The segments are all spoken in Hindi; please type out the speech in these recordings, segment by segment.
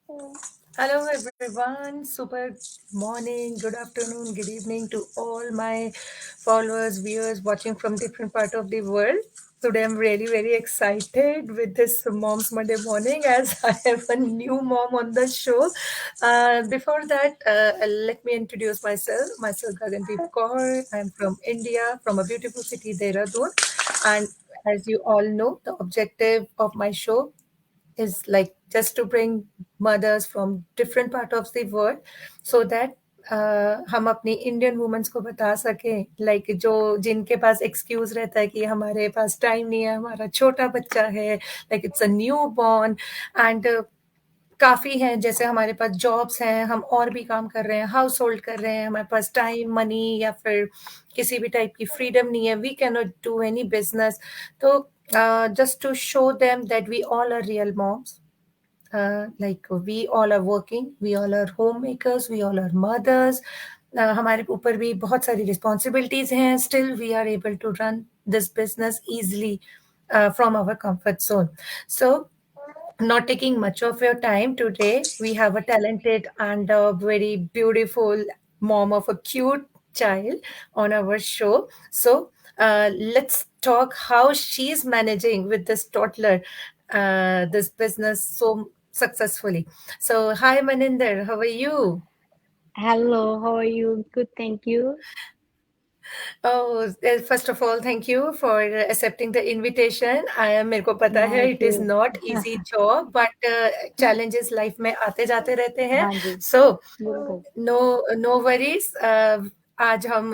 Hello everyone, super morning, good afternoon, good evening to all my followers, viewers watching from different part of the world. Today I'm really very excited with this Mom's Monday morning as I have a new mom on the show. Before that, let me introduce myself. Myself Gagandeep Kaur. I'm from India, from a beautiful city, Dehradun. And as you all know, the objective of my show is like just to bring mothers from different part of the world so that हम अपनी इंडियन वुमेन्स को बता सकें लाइक जो जिनके पास एक्सक्यूज रहता है कि हमारे पास टाइम नहीं है हमारा छोटा बच्चा है like it's a new born and काफी हैं जैसे हमारे पास जॉब्स हैं हम और भी काम कर रहे हैं हाउस होल्ड कर रहे हैं हमारे पास टाइम मनी या फिर किसी भी टाइप की फ्रीडम नहीं है we can not do any business तो just to show them that we all are real moms like we all are working we all are homemakers we all are mothers हमारे ऊपर भी बहुत सारी रिस्पॉन्सिबिलिटीज हैं still we are able to run this business easily from our comfort zone so not taking much of your time today we have a talented and a very beautiful mom of a cute child on our show so let's talk how she's managing with this toddler this business so successfully. So, hi Maninder, how are you? Hello, how are you? Good, thank you. Oh, first of all, thank you for accepting the invitation. I am मेरे को पता है Thank it is you. not easy job, but challenges life में आते जाते रहते हैं. हाँ जी, So, बिल्कुल. no worries. आज हम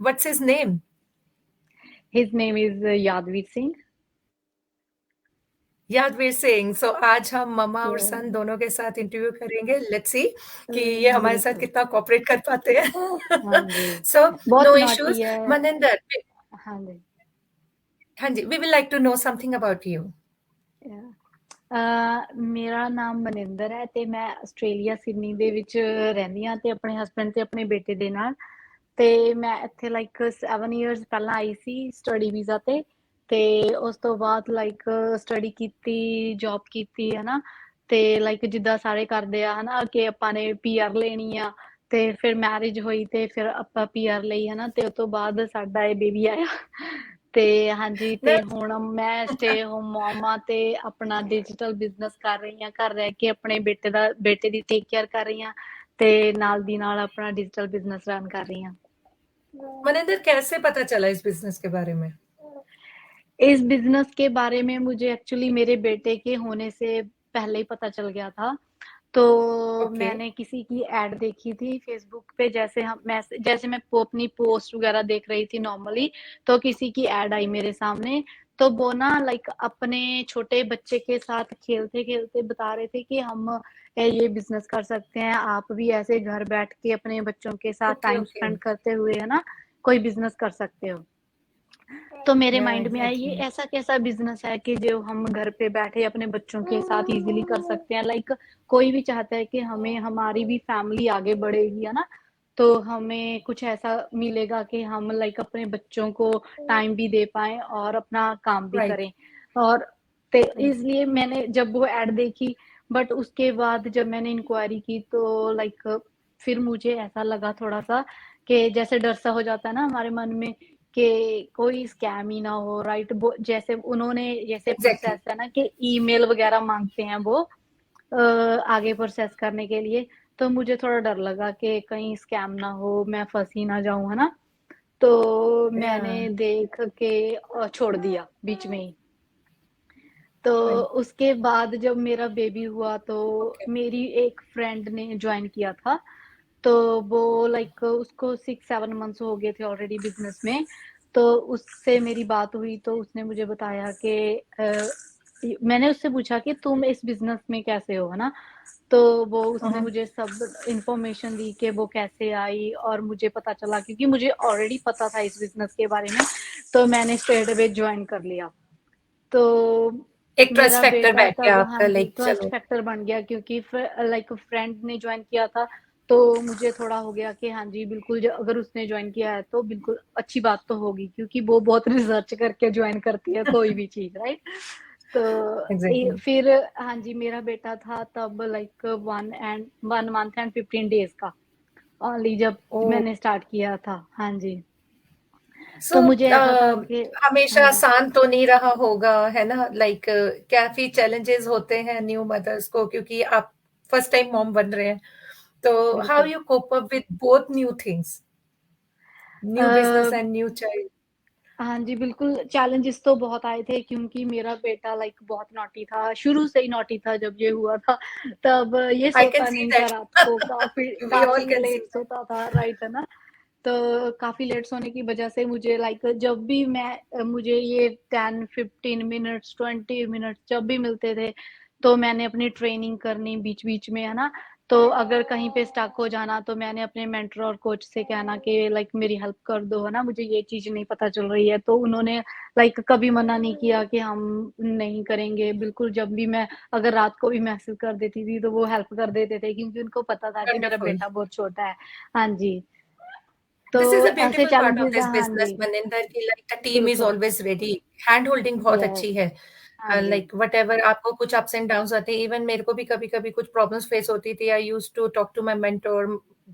what's his name? His name is Yadveer Singh. यादवीर Singh सो आज हम ममा और Yeah, सन दोनों के साथ इंटरव्यू करेंगे लेट्स सी कि ये हमारे साथ बिल्कुल. कितना कोऑपरेट कर पाते हाँ हैं जी, सो बहुत नो नॉटी इश्यूज है. मनिंदर हाँ जी. हाँ जी we will like to know something about you Yeah. ਮੇਰਾ ਨਾਮ ਮਨਿੰਦਰ ਹੈ ਤੇ ਮੈਂ ਆਸਟ੍ਰੇਲੀਆ ਸਿਡਨੀ ਦੇ ਵਿੱਚ ਰਹਿੰਦੀ ਹਾਂ ਤੇ ਆਪਣੇ ਹਸਬੰਡ ਤੇ ਆਪਣੇ ਬੇਟੇ ਦੇ ਨਾਲ ਤੇ ਮੈਂ ਇੱਥੇ ਲਾਈਕ 7 ਇਅਰਸ ਪਹਿਲਾਂ ਆਈ ਸੀ ਸਟੱਡੀ ਵੀਜ਼ਾ ਤੇ ਉਸ ਤੋਂ ਬਾਅਦ ਲਾਈਕ ਸਟੱਡੀ ਕੀਤੀ ਜੌਬ ਕੀਤੀ ਹਨਾ ਤੇ ਲਾਈਕ ਜਿੱਦਾਂ ਸਾਰੇ ਕਰਦੇ ਆ ਹਨਾ ਕਿ ਆਪਾਂ ਨੇ ਪੀਆਰ ਲੈਣੀ ਆ ਤੇ ਫਿਰ ਮੈਰਿਜ ਹੋਈ ਤੇ ਫਿਰ ਆਪਾਂ ਪੀਆਰ ਲਈ ਹਨਾ ਤੇ ਉਸ ਤੋਂ ਬਾਅਦ ਸਾਡਾ ਇਹ ਬੇਬੀ ਆਇਆ ਤੇ ਹਾਂਜੀ ना ਤੇ ਹੁਣ ਮੈਂ ਸਟੇ ਹੋਮ ਮਮ ਆ ਤੇ ਆਪਣਾ ਡਿਜੀਟਲ ਬਿਜ਼ਨਸ ਕਰ ਰਹੀ ਹਾਂ ਘਰ ਰਹਿ ਕੇ ਆਪਣੇ ਬੇਟੇ ਦੀ ਟੇਕ ਕੇਅਰ ਕਰ ਰਹੀ ਹਾਂ ਤੇ ਨਾਲ ਦੀ ਨਾਲ ਆਪਣਾ डिजिटल बिजनेस रन कर रही हूँ मनिंदर कैसे पता चला इस बिजनेस के बारे में इस बिजनेस के बारे में मुझे एक्चुअली मेरे बेटे के होने से पहले ही पता चल गया था तो ओके मैंने किसी की एड देखी थी फेसबुक पे जैसे मैं अपनी पोस्ट वगैरह देख रही थी नॉर्मली तो किसी की एड आई मेरे सामने तो वो ना लाइक अपने छोटे बच्चे के साथ खेलते खेलते बता रहे थे कि हम ये बिजनेस कर सकते हैं आप भी ऐसे घर बैठ के अपने बच्चों के साथ ओके टाइम ओके स्पेंड करते हुए है ना कोई बिजनेस कर सकते हो तो मेरे या माइंड में आया ये एग्जैक्टली ऐसा कैसा बिजनेस है कि जो हम घर पे बैठे अपने बच्चों के साथ इजीली कर सकते हैं लाइक कोई भी चाहता है कि हमें हमारी भी फैमिली आगे बढ़ेगी है ना तो हमें कुछ ऐसा मिलेगा कि हम लाइक अपने बच्चों को टाइम भी दे पाए और अपना काम भी राइट करें और तो राइट इसलिए मैंने जब वो ऐड देखी बट उसके बाद जब मैंने इंक्वायरी की तो लाइक फिर मुझे ऐसा लगा थोड़ा सा कि जैसे डर सा हो जाता है ना हमारे मन में कि कोई स्कैम ही ना हो राइट जैसे उन्होंने जैसे एग्जैक्टली प्रोसेस है ना कि ईमेल वगैरह मांगते हैं वो आगे प्रोसेस करने के लिए तो मुझे थोड़ा डर लगा कि कहीं स्कैम ना हो मैं फंसी ना जाऊं है ना तो या मैंने देख के छोड़ दिया बीच में ही तो राइट उसके बाद जब मेरा बेबी हुआ तो ओके मेरी एक फ्रेंड ने ज्वाइन किया था तो वो लाइक उसको 6-7 मंथ्स हो गए थे ऑलरेडी बिजनेस में तो उससे मेरी बात हुई तो उसने मुझे बताया कि मैंने उससे पूछा कि तुम इस बिजनेस में कैसे हो है ना तो वो उसने मुझे सब इंफॉर्मेशन दी कि वो कैसे आई और मुझे पता चला क्योंकि मुझे ऑलरेडी पता था इस बिजनेस के बारे में तो मैंने स्ट्रेट अवे ज्वाइन कर लिया तो एक ट्रस्ट मेरा फैक्टर बेटा बैठ गया तब हाँ आपका जी लाइक ट्रस्ट चलो फैक्टर बन गया क्योंकि लाइक फ्रेंड ने ज्वाइन किया था तो मुझे थोड़ा हो गया कि हाँ जी बिल्कुल अगर उसने ज्वाइन किया है तो बिल्कुल अच्छी बात तो होगी क्योंकि वो बहुत रिसर्च करके ज्वाइन करती है कोई भी चीज राइट एग्जैक्टली। फिर हाँ जी, मेरा बेटा था तब लाइक 1 मंथ एंड 15 डेज का ओनली, जब ओ, मैंने स्टार्ट किया था। हाँ जी, सो तो मुझे ऐसा था कि हमेशा हाँ जी, आसान तो नहीं रहा होगा, है ना? लाइक काफी चैलेंजेस होते हैं न्यू मदर्स को, क्योंकि आप फर्स्ट टाइम मॉम बन रहे हैं। तो हाउ बिल्कुल। You cope up with both new things, new business uh, and new child? हाँ जी, बिल्कुल चैलेंजेस तो बहुत आए थे क्योंकि मेरा बेटा लाइक बहुत नॉटी था, शुरू से ही नॉटी था जब ये हुआ था। तब ये आई कैन सोता सी नहीं था दैट। रात को, काफ़ी वी ऑल काफ़ी कैन सी लेट सोता था, राइट है ना? तो काफ़ी लेट सोने की वजह से मुझे लाइक जब भी मुझे ये 10-15 मिनट्स, 20 मिनट्स जब भी मिलते थे, तो मैंने अपनी ट्रेनिंग करनी बीच-बीच में, है ना? तो अगर कहीं पे स्टक हो जाना तो मैंने अपने मेंटर और कोच से कहना कि लाइक मेरी हेल्प कर दो, है ना? मुझे ये चीज़ नहीं पता चल रही है। तो उन्होंने लाइक कभी मना नहीं किया कि हम नहीं करेंगे। बिल्कुल, जब भी मैं अगर रात को भी मैसेज कर देती थी तो वो हेल्प कर देते थे क्योंकि उनको पता था कि मेरा वंडरफुल। बेटा बहुत छोटा है। हाँ जी। तो दिस इज अ ऐसे beautiful part of challenges, this हाँ बिजनेस, जी, मनिंदर, की लाइक द टीम इज बिल्कुल, ऑलवेज रेडी। हैंड होल्डिंग बहुत यस, अच्छी है। हाँ जी, लाइक वट एवर आपको कुछ अप्स एंड डाउन आते हैं, इवन मेरे को भी कभी कभी कुछ प्रॉब्लम्स फेस होती थी। I use to talk to my mentor,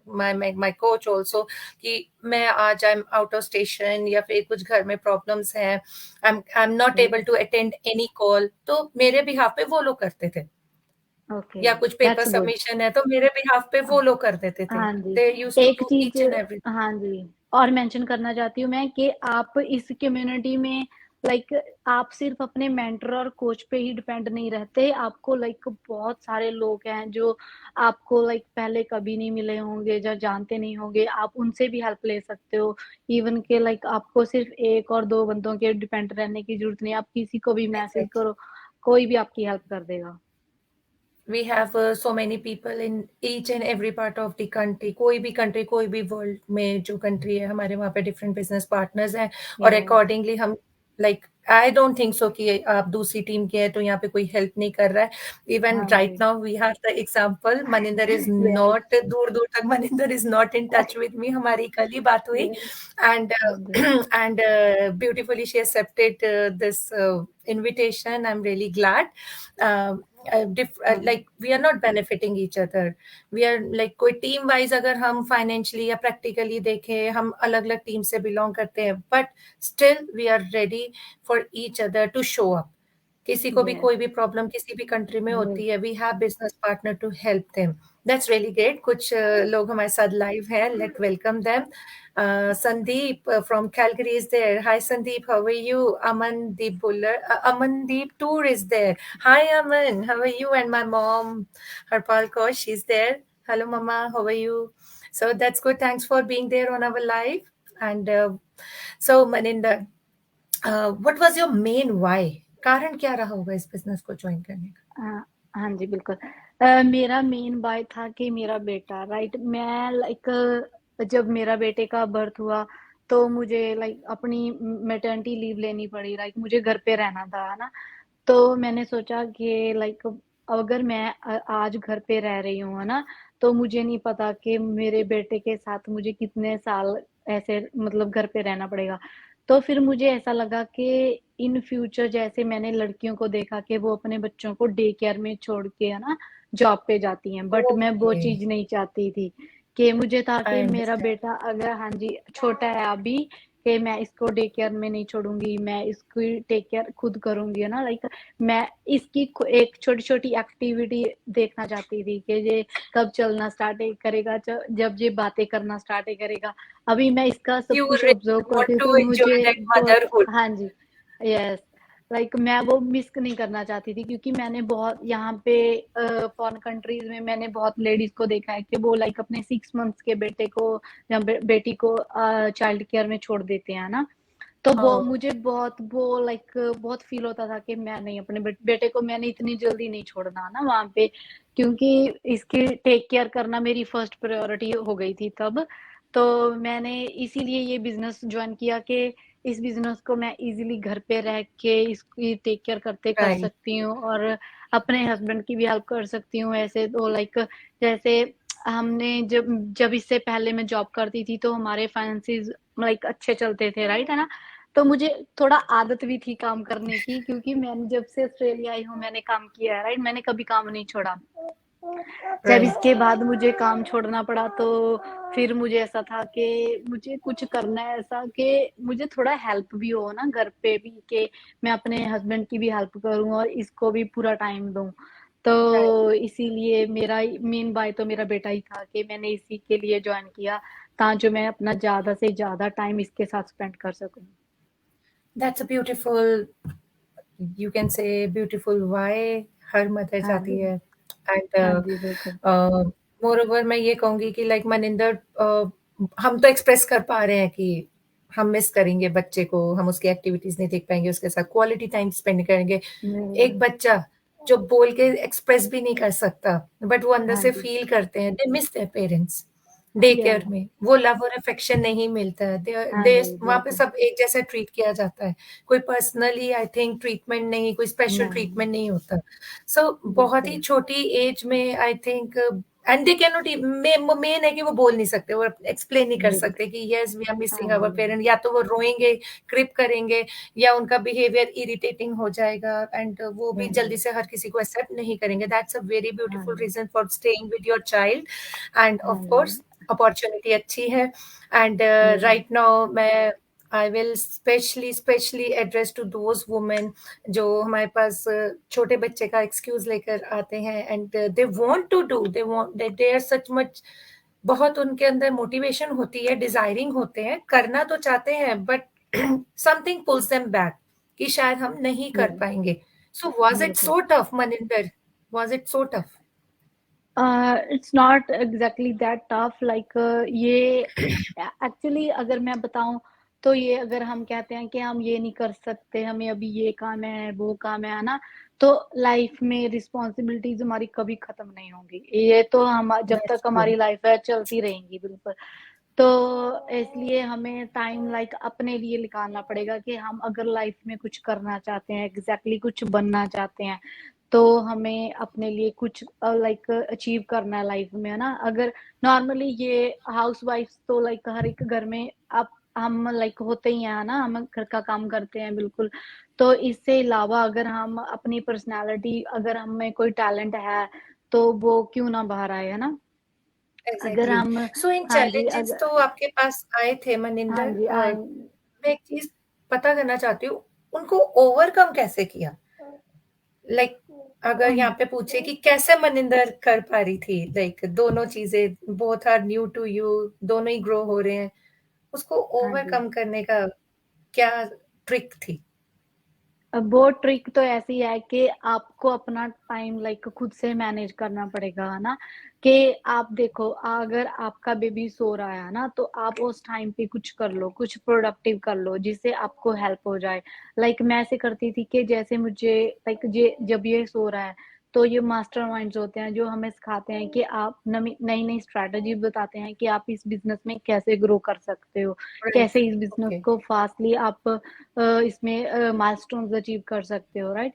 my coach also, कि मैं आज I am out of station या फिर कुछ घर में प्रॉब्लम्स हैं, I am not able yes, to attend any call, तो मेरे बिहाफ पे वो लोग करते थे। ओके, या कुछ पेपर दैट्स गुड। सबमिशन है तो मेरे बिहाफ पे वो लोग कर देते थे। हाँ जी, दे यूज टू एक do cheese, each and every. हाँ जी, और मेंशन करना चाहती हूँ मैं कि आप इस कम्युनिटी में लाइक आप सिर्फ़ अपने मेंटर और कोच पे ही डिपेंड नहीं रहते, आपको लाइक बहुत सारे लोग हैं जो आपको लाइक पहले कभी नहीं मिले होंगे या जानते नहीं होंगे, आप उनसे भी हेल्प ले सकते हो। इवन के लाइक आपको सिर्फ़ 1 और 2 बंदों के डिपेंड रहने की ज़रूरत नहीं है, आप किसी को भी मैसेज एग्जैक्टली। करो, कोई भी आपकी हेल्प कर देगा। We have so many people in each and every part of the country। कोई भी कंट्री, कोई भी वर्ल्ड में जो कंट्री है, हमारे वहाँ पे डिफरेंट बिजनेस पार्टनर्स हैं। और यस, अकॉर्डिंगली हम, लाइक, आई डोंट थिंक सो कि आप दूसरी टीम के हैं तो यहाँ पे कोई हेल्प नहीं कर रहा है। इवन हाँ राइट जी, now we have the example, Maninder is yes, not, दूर दूर तक Maninder is not in touch with me. हमारी कल ही बात हुई, यस, एंड हाँ जी, and beautifully she accepted this invitation। I'm really glad. हाँ जी, Like we are not benefiting each other, we are like, कोई टीम वाइज अगर हम फाइनेंशियली या प्रैक्टिकली देखें, हम अलग अलग टीम से बिलोंग करते हैं, but still we are ready for each other to show up. किसी को भी यस, कोई भी प्रॉब्लम किसी भी कंट्री में बिल होती है, we have business partner to help them. That's really great. कुछ लोग हमारे साथ लाइव हैं, let welcome them. Sandeep from Calgary is there. Hi Sandeep, how are you? Amandeep Buller, Amandeep Tour is there. Hi Aman, how are you? And my mom, Harpal Kaur, she's there. Hello Mama, how are you? So that's good. Thanks for being there on our live. And so Maninda, what was your main why? कारण क्या रहा होगा इस बिजनेस को ज्वाइन करने का? हाँ, हाँ जी, बिल्कुल। मेरा मेन व्हाय था कि मेरा बेटा, राइट, मैं लाइक जब मेरा बेटे का बर्थ हुआ, तो मुझे लाइक अपनी मैटरनिटी लीव लेनी पड़ी, लाइक मुझे घर पे रहना था, है ना? तो मैंने सोचा कि लाइक अगर मैं आज घर पे रह रही हूँ, है ना? तो मुझे नहीं पता कि मेरे बेटे के साथ मुझे कितने साल ऐसे मतलब घर पे रहना पड़ेगा। तो फिर मुझे ऐसा लगा कि इन फ्यूचर जैसे मैंने लड़कियों को देखा कि वो अपने बच्चों को डे केयर में छोड़ के, है ना, जॉब पे जाती हैं, बट मैं वो ओके, चीज़ नहीं चाहती थी। कि मुझे था आई कि मेरा अंडरस्टैंड। बेटा अगर, हाँ जी, छोटा है अभी, कि मैं इसको डे केयर में नहीं छोड़ूँगी, मैं इसकी टेक केयर खुद करूँगी, है ना? लाइक मैं इसकी एक छोटी-छोटी एक्टिविटी देखना चाहती थी कि ये कब चलना स्टार्ट करेगा, जब ये बातें करना स्टार्ट करेगा। अभी मैं इसका सब You कुछ ऑब्ज़र्व really want करती हूँ to तो enjoy मुझे that बहुत, motherhood। हाँ जी, यस, लाइक मैं वो मिस नहीं करना चाहती थी क्योंकि मैंने बहुत यहाँ पे फॉरेन कंट्रीज़ में मैंने बहुत लेडीज़ को देखा है कि वो लाइक अपने 6 मंथ्स के बेटे को या बेटी को चाइल्ड केयर में छोड़ देते हैं ना। तो वो हाँ, मुझे बहुत वो लाइक बहुत फील होता था कि मैं नहीं, अपने बेटे को मैंने इतनी जल्दी नहीं छोड़ना ना वहाँ पे, क्योंकि इसकी टेक केयर करना मेरी फर्स्ट प्रायोरिटी हो गई थी तब। तो मैंने इसीलिए ये बिज़नेस जॉइन किया कि इस बिज़नेस को मैं इज़िली घर पे रह के इसकी टेक केयर करते कर राइट। सकती हूँ और अपने हस्बैंड की भी हेल्प कर सकती हूँ। ऐसे तो लाइक जैसे हमने जब जब इससे पहले मैं जॉब करती थी तो हमारे फाइनेंसेस लाइक अच्छे चलते थे, राइट है ना? तो मुझे थोड़ा आदत भी थी काम करने की, क्योंकि मैंने जब से ऑस्ट्रेलिया आई हूँ मैंने काम किया है, राइट? मैंने कभी काम नहीं छोड़ा। जब राइट। इसके बाद मुझे काम छोड़ना पड़ा तो फिर मुझे ऐसा था कि मुझे कुछ करना है ऐसा कि मुझे थोड़ा हेल्प भी हो ना घर पे भी, कि मैं अपने हस्बैंड की भी हेल्प करूं और इसको भी पूरा टाइम दूं। तो राइट। इसीलिए मेरा मेन बाय तो मेरा बेटा ही था कि मैंने इसी के लिए ज्वाइन किया, ताकि मैं अपना ज्यादा से ज्यादा टाइम इसके साथ स्पेंड कर सकूं। That's a beautiful, you can say beautiful why her mother हाँ चाहती जी। है। हाँ एंड जी, बिल्कुल। मोर ओवर मैं ये कहूंगी कि लाइक मनिंदर, हम तो एक्सप्रेस कर पा रहे हैं कि हम मिस करेंगे बच्चे को, हम उसकी एक्टिविटीज नहीं देख पाएंगे, उसके साथ क्वालिटी टाइम स्पेंड करेंगे। बिल्कुल। एक बच्चा जो बोल के एक्सप्रेस भी नहीं कर सकता, बट वो अंदर हाँ से जी। फील करते हैं, they miss their parents. Day या केयर में वो लव और अफेक्शन नहीं मिलता है, हाँ दे जी, वहाँ पे बिल्कुल। सब एक जैसा ट्रीट किया जाता है। कोई पर्सनली आई थिंक ट्रीटमेंट नहीं, कोई स्पेशल नहीं, ट्रीटमेंट नहीं होता। सो बहुत ही बिल्कुल। छोटी एज में I think, and they can not, main है कि वो बोल नहीं सकते, वो एक्सप्लेन नहीं कर बिल्कुल। सकते कि यस वी आर हाँ मिसिंग आवर जी। पेरेंट, या तो वो रोएंगे, क्रिप करेंगे, या उनका बिहेवियर इरिटेटिंग हो जाएगा, एंड वो भी जल्दी हुँ। से हर किसी को एक्सेप्ट नहीं करेंगे। दैट्स अ वेरी हाँ ब्यूटीफुल जी। Reason for staying with your child. And हाँ ऑफ कोर्स जी। अपॉर्चुनिटी अच्छी है। एंड बिल्कुल। राइट नाउ मैं I will specially address to those women जो हमारे पास छोटे बच्चे का एक्सक्यूज लेकर आते हैं, and they want to do, they are such much, बहुत उनके अंदर मोटिवेशन होती है, डिजायरिंग होते हैं, करना तो चाहते हैं, but something pulls them back कि शायद हम नहीं कर बिल पाएंगे। सो वाज इट बिल्कुल। So tough Maninder, was it so tough? It's not exactly that tough, like ये एक्चुअली अगर मैं बताऊँ तो ये अगर हम कहते हैं कि हम ये नहीं कर सकते, हमें अभी ये काम है, वो काम है ना? तो लाइफ में रिस्पॉन्सिबिलिटीज़ हमारी कभी खत्म नहीं होंगी। ये तो हम जब तक दैट्स ट्रू। हमारी लाइफ है चलती रहेंगी, बिल्कुल। तो इसलिए हमें टाइम लाइक अपने लिए निकालना पड़ेगा कि हम अगर लाइफ में कुछ करना चाहते हैं, एग्ज़ैक्टली कुछ बनना चाहते हैं, तो हमें अपने लिए कुछ लाइक अचीव करना है लाइफ में, है ना? अगर नॉर्मली ये हाउसवाइफ्स तो लाइक हर एक घर में अब हम लाइक होते ही हैं, है ना? हम घर का काम करते हैं, बिल्कुल। तो इससे अलावा अगर हम अपनी पर्सनैलिटी, अगर हम में कोई टैलेंट है, तो वो क्यों ना बाहर आए, है ना? अगर एग्जैक्टली। हम सो इन हाँ जी, चैलेंजेस अगर तो आपके पास आए थे हाँ मनिंदर, जी, मैं एक चीज पता करना चाहती हूँ, उनको ओवरकम कैसे किया? लाइक अगर उन यहाँ पे पूछे कि कैसे मनिंदर कर पा रही थी, लाइक दोनों चीजें, both are new to you, दोनों ही ग्रो हो रहे हैं, उसको हाँ जी। ओवरकम करने का क्या ट्रिक थी? अब वो ट्रिक तो ऐसी है कि आपको अपना टाइम लाइक खुद से मैनेज करना पड़ेगा, है ना? कि आप देखो, अगर आपका बेबी सो रहा है ना, तो आप उस टाइम पे कुछ कर लो, कुछ प्रोडक्टिव कर लो, जिससे आपको हेल्प हो जाए। लाइक मैं ऐसे करती थी कि जैसे मुझे लाइक जे जब ये सो रहा है, तो ये मास्टरमाइंड्स होते हैं जो हमें सिखाते हैं कि आप नमी नई-नई स्ट्रैटेजी बताते हैं कि आप इस बिज़नेस में कैसे ग्रो कर सकते हो, राइट। कैसे इस बिज़नेस ओके। को फास्टली आप इसमें माइलस्टोन्स अचीव कर सकते हो, राइट?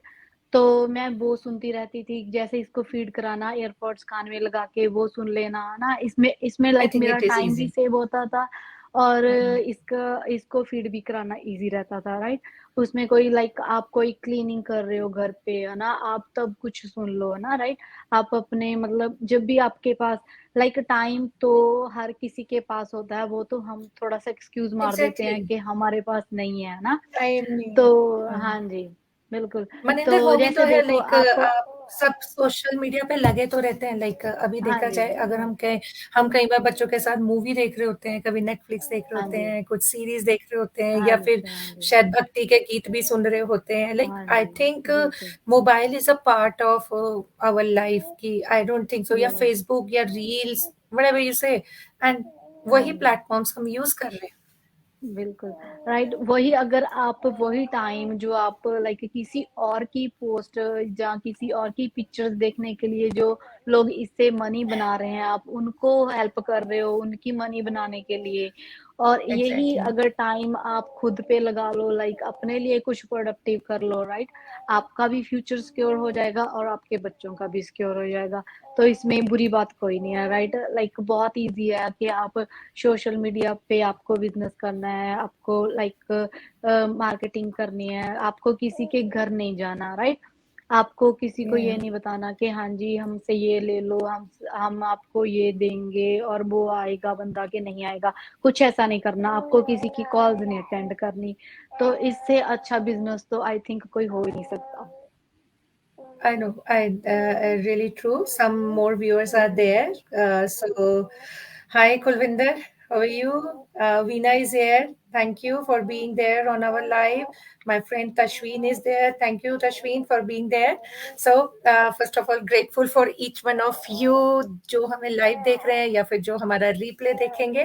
तो मैं वो सुनती रहती थी, जैसे इसको फीड कराना, एयरपॉड्स कान में लगा के वो सुन लेना, है ना? इसमें इसमें आई लाइक थिंक मेरा इट इज टाइम भी इजी। सेव होता था और इसका इसको फीड भी कराना ईज़ी रहता था, राइट? उसमें कोई लाइक आप कोई क्लीनिंग कर रहे हो घर पे, है ना? आप तब कुछ सुन लो, है ना? राइट? आप अपने मतलब जब भी आपके पास लाइक टाइम तो हर किसी के पास होता है, वो तो हम थोड़ा-सा एक्सक्यूज़ मार देते एग्जैक्टली। हैं कि हमारे पास नहीं है ना? टाइम नहीं है। तो हाँ। हाँ जी, बिल्कुल। मनिंदर तो वो भी तो जैसे है, देखो लाइक आप आप सब सोशल मीडिया पे लगे तो रहते हैं, लाइक अभी हाँ देखा जी, जाए, अगर हम कहें, हम कई बार बच्चों के साथ मूवी देख रहे होते हैं, कभी नेटफ्लिक्स देख रहे हाँ होते जी, हैं, कुछ सीरीज देख रहे होते हैं, हाँ या फिर जी, हाँ जी, शायद भक्ति के गीत भी सुन रहे होते हैं, लाइक हाँ आई जी, थिंक बिल्कुल। Mobile is a part of our life की, आई डोंट थिंक सो, या यस, फेसबुक या reels, whatever you say, and हाँ वही जी। प्लेटफॉर्म्स हम यूज कर रहे हैं। बिल्कुल, राइट वही अगर आप वही टाइम जो आप लाइक किसी और की पोस्ट या किसी और की पिक्चर्स देखने के लिए जो लोग इससे मनी बना रहे हैं, आप उनको हेल्प कर रहे हो, उनकी मनी बनाने के लिए, और यही एग्जैक्टली। अगर टाइम आप खुद पे लगा लो, लाइक अपने लिए कुछ प्रोडक्टिव कर लो, राइट? आपका भी फ्यूचर सिक्योर हो जाएगा और आपके बच्चों का भी सिक्योर हो जाएगा। तो इसमें बुरी बात कोई नहीं है, राइट? लाइक बहुत ईज़ी है कि आप सोशल मीडिया पे आपको बिज़नेस करना है, आपको लाइक मार्केटिंग करनी है, आपको किसी के घर नहीं जाना, राइट? आपको किसी को ये नहीं बताना कि हाँ जी, हमसे ये ले लो, हम आपको ये देंगे और वो आएगा बंदा कि नहीं आएगा। कुछ ऐसा नहीं करना, आपको किसी की कॉल्स नहीं अटेंड करनी। तो इससे अच्छा बिज़नेस तो आई थिंक कोई हो ही नहीं सकता। I know. Really true. Some more viewers are there. So, hi, Kulvinder. How are you? Veena is here. Thank you for being there on our live. My friend Tashween is there. Thank you, Tashween, for being there. So, first of all, grateful for each one of you जो हमें live देख रहे हैं या फिर जो हमारा replay देखेंगे.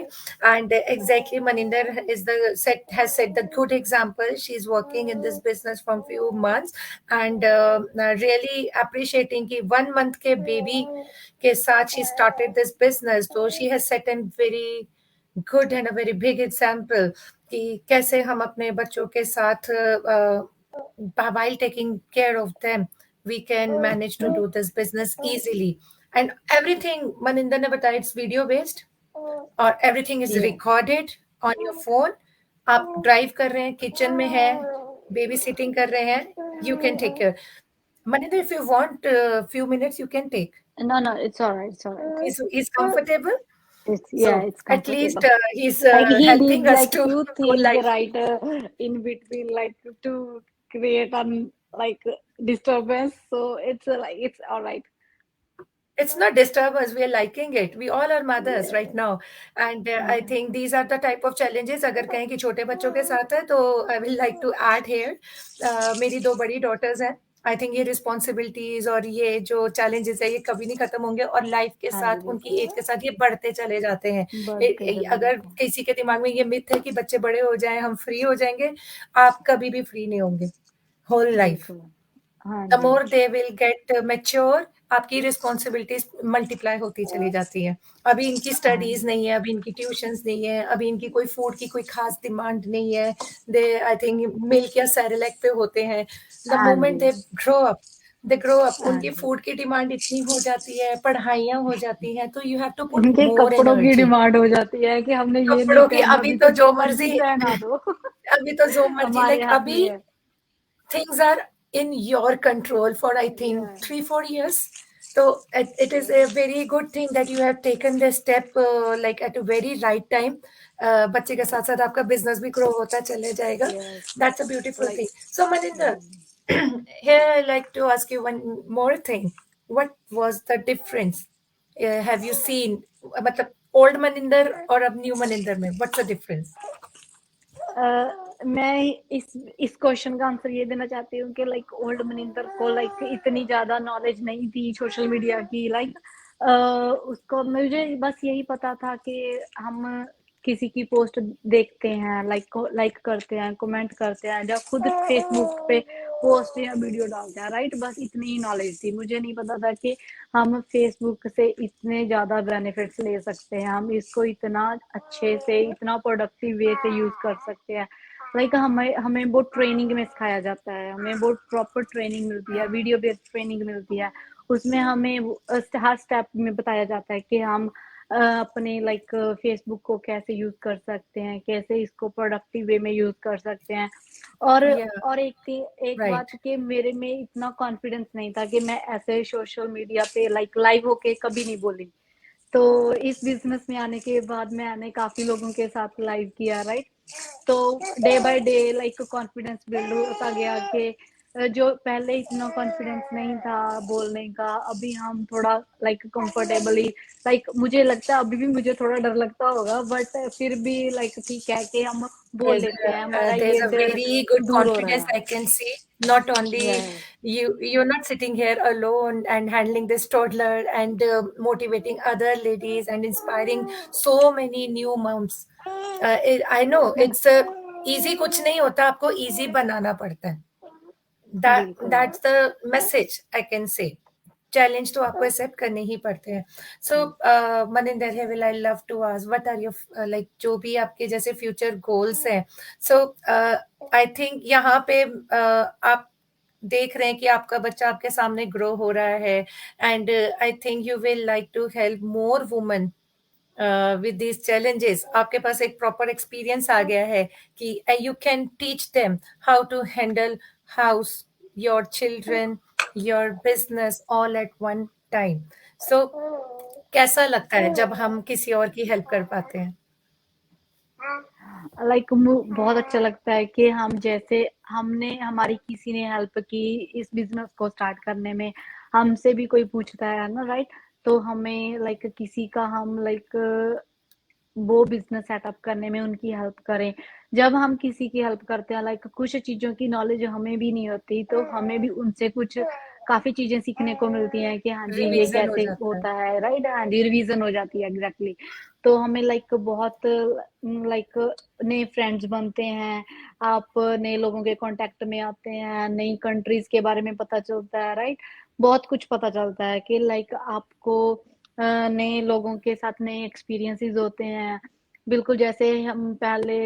And exactly, Maninder is the set has set the good example. She's working in this business from few months and really appreciating कि 1 month के baby के साथ she started this business. So she has set a very good and a very big example कि कैसे हम अपने बच्चों के साथ while taking care of them we can manage to do this business easily. And everything Maninder ने बताया it's video based और everything is Yeah. recorded on your phone. आप ड्राइव कर रहे हैं, किचन में है, बेबी सिटिंग कर रहे हैं, you can take care. Maninder, if you want a few minutes, you can take. No, no, it's all right. It's all right. He's comfortable. Yeah, So it's at least comfortable. he's Like he helping did us like to few go things live. right in between, like to create an like disturbance. So it's like it's all right. It's not disturbance. We are liking it. We all are mothers Yeah. right now, and I Yeah. think these are the type of challenges. अगर कहें कि छोटे बच्चों के साथ है, तो I will like to add here. मेरी 2 बड़ी daughters हैं. आई थिंक ये रिस्पॉन्सिबिलिटीज और ये जो चैलेंजेस है ये कभी नहीं खत्म होंगे और लाइफ के हाँ जी, साथ उनकी बिल्कुल एज के साथ ये बढ़ते चले जाते हैं. बढ़ते चले अगर जाते हैं। किसी के दिमाग में ये मिथ है कि बच्चे बड़े हो जाएं हम फ्री हो जाएंगे, आप कभी भी फ्री नहीं होंगे होल लाइफ. बिल्कुल हाँ द जी। More they will get mature आपकी रिस्पॉन्सिबिलिटीज मल्टीप्लाई होती चली जाती है. अभी इनकी हाँ स्टडीज नहीं है, अभी इनकी ट्यूशंस नहीं है, अभी इनकी कोई फूड की कोई खास डिमांड नहीं है. दे आई थिंक मिल्क या सेरेलैक पे होते हैं. द हाँ मोमेंट जी। दे ग्रो अप हाँ उनकी जी। फूड की डिमांड इतनी हो जाती है, पढ़ाइयाँ हो जाती हैं, तो यू हैव टू पुट इनके मोर कपड़ों की एनर्जी. डिमांड हो जाती है कि हमने ये नहीं कपड़ों की पहना, अभी अभी तो तो जो जबरदस्ती मर्जी पहना दो। अभी तो जो मर्जी हमारे लाइक हाथ अभी में है। things are in your control for I think Yeah. 3-4 years. So it is a very good thing that you have taken this step like at a very right time. बच्चे के साथ साथ आपका बिजनेस भी ग्रो होता चले जाएगा. Yes. That's a beautiful Like thing. So Maninder, here I like to ask you one more thing. What was the difference? Have you seen मतलब old Maninder और अब new Maninder में what's the difference? मैं इस क्वेश्चन का आंसर ये देना चाहती हूँ कि लाइक ओल्ड मनिंदर को लाइक इतनी ज्यादा नॉलेज नहीं थी सोशल मीडिया की, लाइक उसको मुझे बस यही पता था कि हम किसी की पोस्ट देखते हैं, लाइक करते हैं, कमेंट करते हैं, जब खुद फेसबुक पे पोस्ट या वीडियो डालते हैं, राइट? बस इतनी ही नॉलेज थी, मुझे नहीं पता था कि हम फेसबुक से इतने ज़्यादा बेनिफिट्स ले सकते हैं, हम इसको इतना अच्छे से, इतना प्रोडक्टिव वे से यूज़ कर सकते हैं। लाइक हमें हमें बहुत ट्रेनिंग में सिखाया जाता है, हमें बहुत प्रॉपर ट्रेनिंग मिलती है, वीडियो बेस्ड ट्रेनिंग मिलती है। उसमें हमें हर स्टेप में बताया जाता है कि हम अपने लाइक फेसबुक को कैसे यूज़ कर सकते हैं, कैसे इसको प्रोडक्टिव वे में यूज़ कर सकते हैं। और Yeah, और एक right. बात कि मेरे में इतना कॉन्फिडेंस नहीं था कि मैं ऐसे सोशल मीडिया पे लाइक लाइव होके कभी नहीं बोली। तो इस बिजनेस में आने के बाद मैंने काफी लोगों के साथ लाइव किया, राइट? तो day by day like confidence build होता गया कि जो पहले इतना कॉन्फिडेंस नहीं था बोलने का, अभी हम थोड़ा लाइक कंफर्टेबली, लाइक मुझे लगता है अभी भी मुझे थोड़ा डर लगता होगा, बट फिर भी लाइक ठीक है कि हम बोल लेते हैं, हमारा There's ये a डर very good दूर हो confidence रहा I can see. Not only है। you're not sitting here alone and handling this toddler and motivating other ladies and inspiring so many new moms. I know it's easy कुछ नहीं होता, आपको easy बनाना पड़ता है. That बिल्कुल that's the message I can say. Challenge तो आपको एक्सेप्ट करने ही पड़ते हैं. सो मनिंदर हेविल, I love to ask what are your like जो भी आपके जैसे फ्यूचर गोल्स हैं. सो आई थिंक यहाँ पे आप देख रहे हैं कि आपका बच्चा आपके सामने ग्रो हो रहा है, and I think you will like to help more women with these challenges. आपके पास एक प्रॉपर एक्सपीरियंस आ गया है कि you can teach them how to handle house, your children, your business all at one time. So कैसा लगता है जब हम किसी और की हेल्प कर पाते हैं? लाइक बहुत अच्छा लगता है कि हम जैसे हमने हमारी किसी ने हेल्प की इस बिजनेस को स्टार्ट करने में, हमसे भी कोई पूछता है ना, राइट? तो हमें लाइक किसी का हम लाइक वो बिजनेस सेटअप करने में उनकी हेल्प करें. जब हम किसी की हेल्प करते हैं लाइक कुछ चीजों की नॉलेज हमें भी नहीं होती, तो हमें भी उनसे कुछ काफी चीजें सीखने को मिलती हैं कि हाँ जी ये रिवीजन हो कैसे जाता है. होता है, राइट? हाँ जी, रिवीजन हो जाती है, एग्जैक्टली. तो हमें लाइक बहुत लाइक नए फ्रेंड्स बनते हैं, आप नए लोगों के कांटेक्ट में आते हैं, नई कंट्रीज के बारे में पता चलता है, राइट? बहुत कुछ पता चलता है कि लाइक आपको नए लोगों के साथ नए एक्सपीरियंसेस होते हैं. बिल्कुल जैसे हम पहले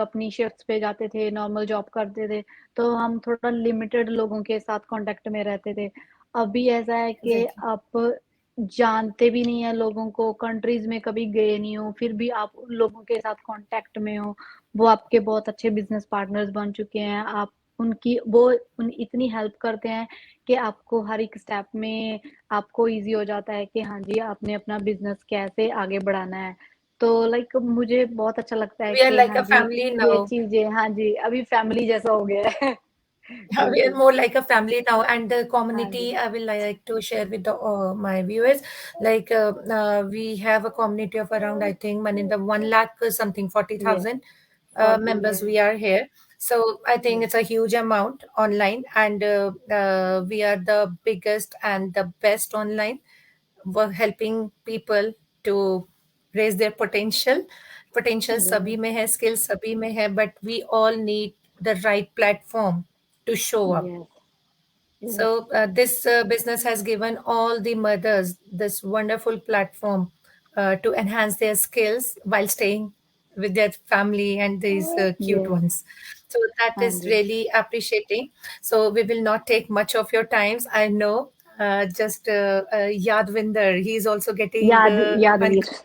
अपनी शिफ्ट्स पे जाते थे, नॉर्मल जॉब करते थे, तो हम थोड़ा लिमिटेड लोगों के साथ कांटेक्ट में रहते थे. अभी ऐसा है कि एग्जैक्टली. आप जानते भी नहीं है लोगों को, कंट्रीज में कभी गए नहीं हो, फिर भी आप उन लोगों के साथ कांटेक्ट में हो. वो आपके बहुत अच्छे बिजनेस पार्टनर्स बन चुके हैं. आप उनकी वो उन इतनी हेल्प करते हैं कि आपको हर एक स्टेप में आपको इजी हो जाता है कि हाँ जी आपने अपना बिजनेस कैसे आगे बढ़ाना है. तो लाइक मुझे बहुत अच्छा लगता है वी आर कि लाइक हाँ अ जी फैमिली ये नाउ. चीजें, हाँ जी अभी फैमिली जैसा हो गया है. Yeah, we are बिल्कुल. more like a family now, and the हाँ जी. community I will like to share with my viewers. Like we have a community of around, I think, Maninda, 1 lakh something, Yes. 40,000 40. members. Yes. We are here, so I think Yes. it's a huge amount online, and we are the biggest and the best online. We're helping people to raise their potential. Potential Yes. सभी में है, skill सभी में है, but we all need the right platform to show up. Yes. Yes. So this business has given all the mothers this wonderful platform to enhance their skills while staying with their family and these cute Yes. ones. So that हाँ is ji. really appreciating. So we will not take much of your times. I know. Just Yadvinder, he is also getting यादवीर.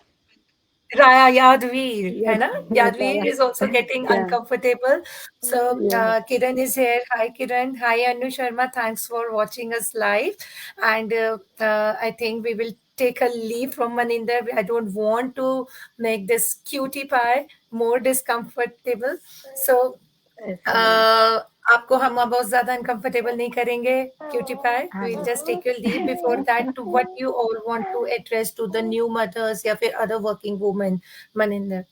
Raya Yadveer, है याद ना? सारा. Yadveer is also getting या. uncomfortable. So या. Kiran is here. Hi Kiran. Hi Anu Sharma. Thanks for watching us live. And I think we will take a leave from Maninder. I don't want to make this cutie pie more discomfortable. So ऐसा है. uh, आपको हम बहुत ज़्यादा अनकंफर्टेबल नहीं करेंगे, क्यूटी पाई. हाँ We'll just take your leave. Before that, ji. to what you all want to address to the new mothers या फिर other working women, Maninder.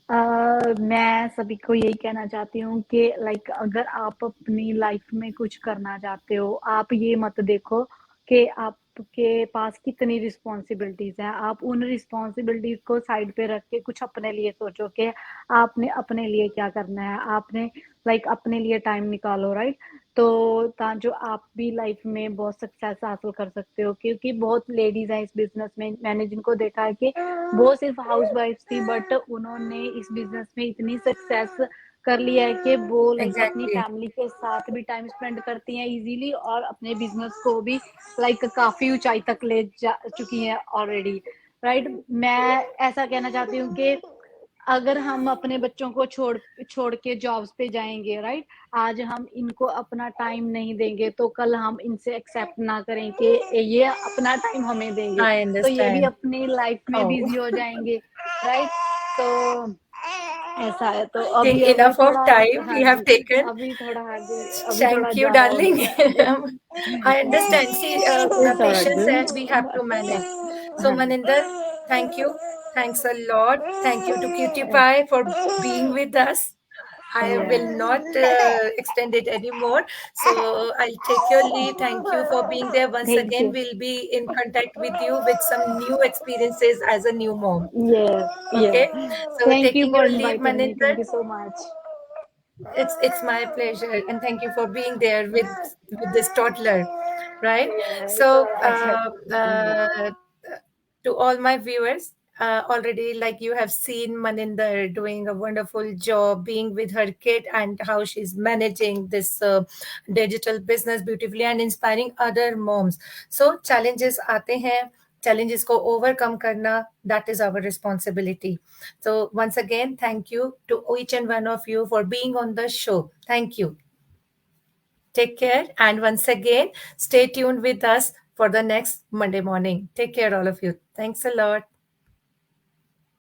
मैं सभी को यही कहना चाहती हूँ कि लाइक अगर आप अपनी लाइफ में कुछ करना चाहते हो, आप ये मत देखो कि आपके पास कितनी रिस्पॉन्सिबिलिटीज हैं. आप उन रिस्पॉन्सिबिलिटीज को साइड पे रख के कुछ अपने लिए सोचो कि आपने अपने लिए क्या करना है. आपने लाइक अपने लिए टाइम निकालो, राइट? तो जो आप भी लाइफ में बहुत सक्सेस हासिल कर सकते हो, क्योंकि बहुत लेडीज हैं इस बिजनेस में. मैंने जिनको देखा है कि वो सिर्फ हाउस वाइफ थी, बट उन्होंने इस बिजनेस में इतनी सक्सेस कर लिया है कि वो लाइक अपनी Exactly. फैमिली के साथ भी टाइम स्पेंड करती हैं इजीली, और अपने बिजनेस को भी लाइक काफी ऊंचाई तक ले जा चुकी हैं ऑलरेडी, राइट? मैं ऐसा कहना चाहती हूँ कि अगर हम अपने बच्चों को छोड़ के जॉब्स पे जाएंगे, राइट? आज हम इनको अपना टाइम नहीं देंगे, तो कल हम इनसे एक्सेप्ट ना करें कि ये अपना टाइम हमें देंगे, I तो ये भी understand. अपनी लाइफ में Oh, बिजी हो जाएंगे, राइट? तो ऐसा है. तो I अभी think अभी enough of थोड़ा, time हाँ we have जी, taken. अभी थोड़ा आगे, अभी थोड़ा Thank you, ज्यादा हो darling. गया है. I understand. See, It's all right, patience we have to manage. So, हाँ जी. Maninder, thank you. Thanks a lot. Thank you to Cutie Pie for being with us. I will not extend it anymore. So, I'll take your leave. Thank you for being there once Thank again. you. We'll be in contact with you with some new experiences as a new mom. Yes, Okay. yes. So, Thank you taking for your leave, inviting me. Maninder. Thank you so much. It's my pleasure, and thank you for being there with this toddler. right? Yes, So exactly. to all my viewers, already like you have seen Maninder doing a wonderful job being with her kid and how she's managing this digital business beautifully and inspiring other moms. So challenges aate hain, challenges ko overcome karna, that is our responsibility. So once again, thank you to each and one of you for being on the show. Thank you. Take care. And once again, stay tuned with us for the next Monday morning. Take care, all of you. Thanks a lot.